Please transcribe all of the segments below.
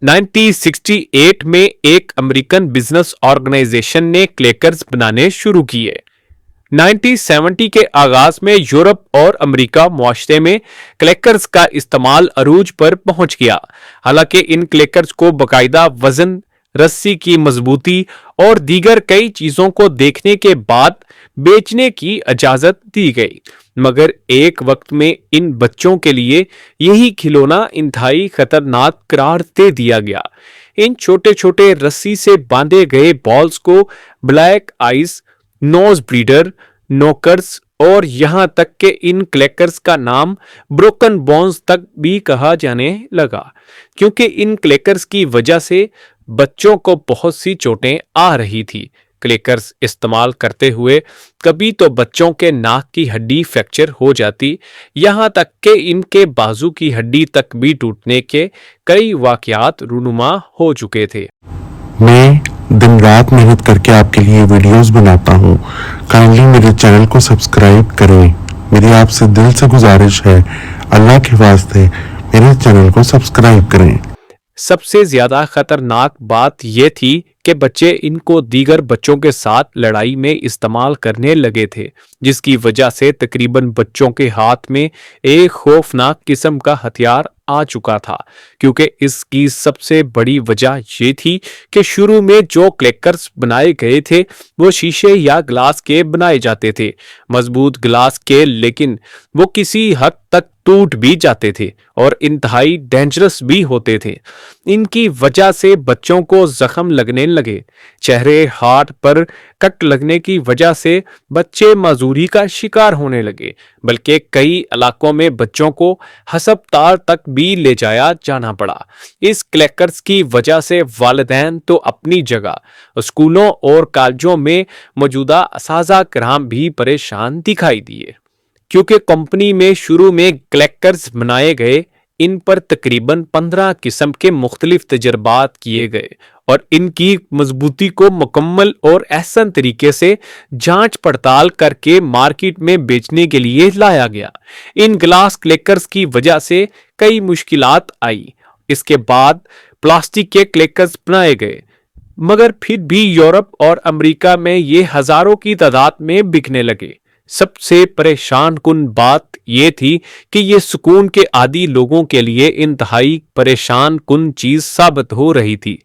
1968 में एक American business organisation ने क्लैकर्स बनाने शुरू किए। 1970 के आगाज में यूरोप और अमेरिका मुआशरे में क्लैकर्स का इस्तेमाल अरूज पर पहुंच गया। हालांकि इन क्लैकर्स को बाकायदा वजन, रस्सी की मजबूती और दीगर कई चीजों को देखने के बाद बेचने की इजाजत दी गई, मगर एक वक्त में इन बच्चों के लिए यही खिलौना इंतहाई खतरनाक करार दे दिया गया। इन छोटे छोटे रस्सी से बांधे गए बॉल्स को ब्लैक आइस, नोज ब्रीडर, नोकर्स और यहां तक कि इन क्लैकर्स का नाम ब्रोकन बोन्स तक भी कहा जाने लगा, क्योंकि इन क्लैकर्स की वजह से बच्चों को बहुत सी चोटें आ रही थी। क्लैकर्स इस्तेमाल करते हुए कभी तो बच्चों के नाक की हड्डी फ्रैक्चर हो जाती, यहाँ तक कि इनके बाजू की हड्डी तक भी टूटने के कई वाकयात रूनुमा हो चुके थे। मैं दिन रात मेहनत करके आपके लिए वीडियोस बनाता हूँ। काइंडली मेरे चैनल को सब्सक्राइब करें। मेरी आपसे दिल से गुजारिश है, अल्लाह के वास्ते मेरे चैनल को सब्सक्राइब करें। सबसे ज्यादा खतरनाक बात यह थी कि बच्चे इनको दीगर बच्चों के साथ लड़ाई में इस्तेमाल करने लगे थे, जिसकी वजह से तकरीबन बच्चों के हाथ में एक खौफनाक किस्म का हथियार आ चुका था। क्योंकि इसकी सबसे बड़ी वजह ये थी कि शुरू में जो क्लैकर्स बनाए गए थे वो शीशे या ग्लास के बनाए जाते थे, मजबूत ग्लास के, लेकिन वो किसी हद तक टूट भी जाते थे और इंतहाई डेंजरस भी होते थे। इनकी वजह से बच्चों को जख्म लगने लगे। चेहरे, हाथ पर कट लगने की वजह से बच्चे माजूरी का शिकार होने लगे, बल्कि कई इलाकों में बच्चों को हस्पताल तक भी ले जाया जाना पड़ा। इस क्लैकर्स की वजह से वालिदैन तो अपनी जगह, स्कूलों और कॉलेजों में मौजूदा असातिज़ा किराम भी परेशान दिखाई दिए, क्योंकि कंपनी में शुरू में क्लैकर्स बनाए गए। इन पर तकरीबन 15 किस्म के मुख्तलिफ तजर्बात किए गए और इनकी मजबूती को मुकम्मल और एहसन तरीके से जांच पड़ताल करके मार्केट में बेचने के लिए लाया गया। इन ग्लास क्लैकर्स की वजह से कई मुश्किलात आई। इसके बाद प्लास्टिक के क्लैकर्स बनाए गए, मगर फिर भी यूरोप और अमेरिका में ये हजारों की तादाद में बिकने लगे। सबसे परेशान कुन बात यह थी कि ये सुकून के आदी लोगों के लिए इंतहाई परेशान कुन चीज साबित हो रही थी।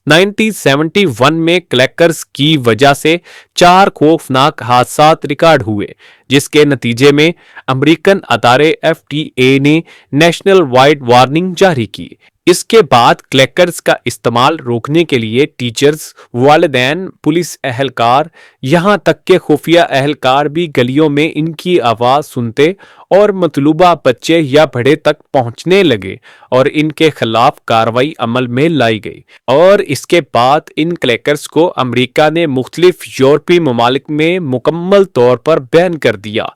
1971 में क्लैकर्स की वजह से 4 खौफनाक हादसात रिकॉर्ड हुए, जिसके नतीजे में अमेरिकन अदारे FDA ने नेशनल वाइड वार्निंग जारी की। इसके बाद क्लैकर्स का इस्तेमाल रोकने के लिए टीचर्स, वालिदैन, पुलिस एहलकार, यहाँ तक के खुफिया एहलकार भी गलियों में इनकी आवाज़ सुनते और मतलूबा बच्चे या बड़े तक पहुंचने लगे और इनके खिलाफ कार्रवाई अमल में लाई गई। और इसके बाद इन क्लैकर्स को अमेरिका ने मुख्तलिफ यूरोपीय ममालिक में मुकम्मल तौर पर बैन कर दिया।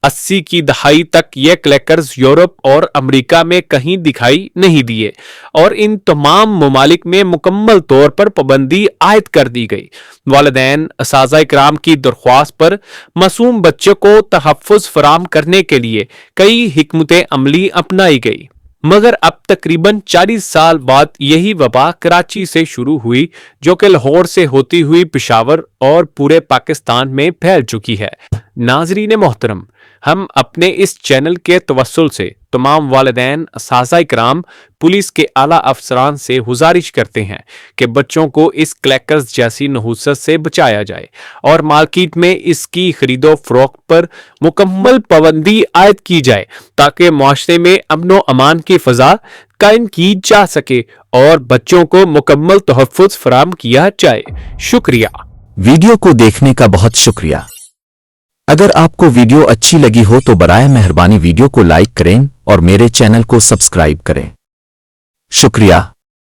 80 की दहाई तक ये क्लैकर्स यूरोप और अमेरिका में कहीं दिखाई नहीं दिए और इन तमाम ममालिक में मुकम्मल तौर पर पाबंदी आयद कर दी गई। वालिदैन, असातिज़ा किराम की दरख्वास्त पर मासूम बच्चे को तहफ़्फ़ुज़ फराहम करने के लिए कई हिकमत अमली अपनाई गई, मगर अब तकरीबन 40 साल बाद यही वबा कराची से शुरू हुई, जो कि लाहौर से होती हुई पेशावर और पूरे पाकिस्तान में फैल चुकी है। नाज़रीन मोहतरम, हम अपने इस चैनल के तवस्सुल से तमाम वालिदैन, असातिज़ा किराम, पुलिस के आला अफसरान से गुजारिश करते हैं कि बच्चों को इस क्लैकर्स जैसी नहूसत से बचाया जाए और मार्केट में इसकी खरीदो फरोख्त पर मुकम्मल पाबंदी आयद की जाए, ताकि मुआशरे में अमनो अमान की फ़ज़ा कायम की जा सके और बच्चों को मुकम्मल तहफ़्फ़ुज़ फराहम किया जाए। शुक्रिया। वीडियो को देखने का बहुत शुक्रिया। अगर आपको वीडियो अच्छी लगी हो तो बराए मेहरबानी वीडियो को लाइक करें और मेरे चैनल को सब्सक्राइब करें। शुक्रिया।